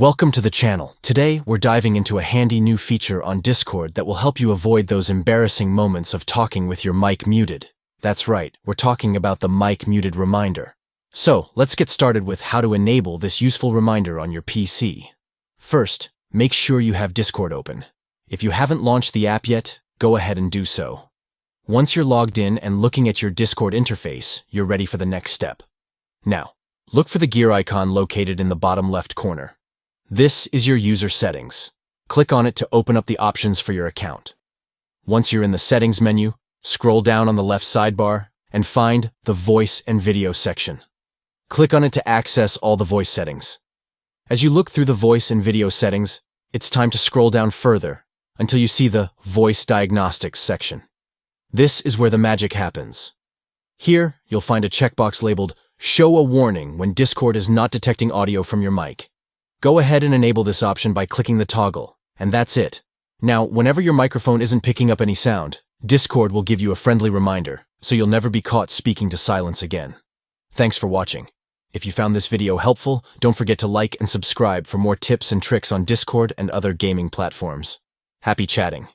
Welcome to the channel. Today, we're diving into a handy new feature on Discord that will help you avoid those embarrassing moments of talking with your mic muted. That's right, we're talking about the mic muted reminder. So, let's get started with how to enable this useful reminder on your PC. First, make sure you have Discord open. If you haven't launched the app yet, go ahead and do so. Once you're logged in and looking at your Discord interface, you're ready for the next step. Now, look for the gear icon located in the bottom left corner. This is your user settings. Click on it to open up the options for your account. Once you're in the settings menu, scroll down on the left sidebar and find the voice and video section. Click on it to access all the voice settings. As you look through the voice and video settings, it's time to scroll down further until you see the Voice Diagnostics section. This is where the magic happens. Here, you'll find a checkbox labeled Show a warning when Discord is not detecting audio from your mic. Go ahead and enable this option by clicking the toggle, and that's it. Now, whenever your microphone isn't picking up any sound, Discord will give you a friendly reminder, so you'll never be caught speaking to silence again. Thanks for watching. If you found this video helpful, don't forget to like and subscribe for more tips and tricks on Discord and other gaming platforms. Happy chatting.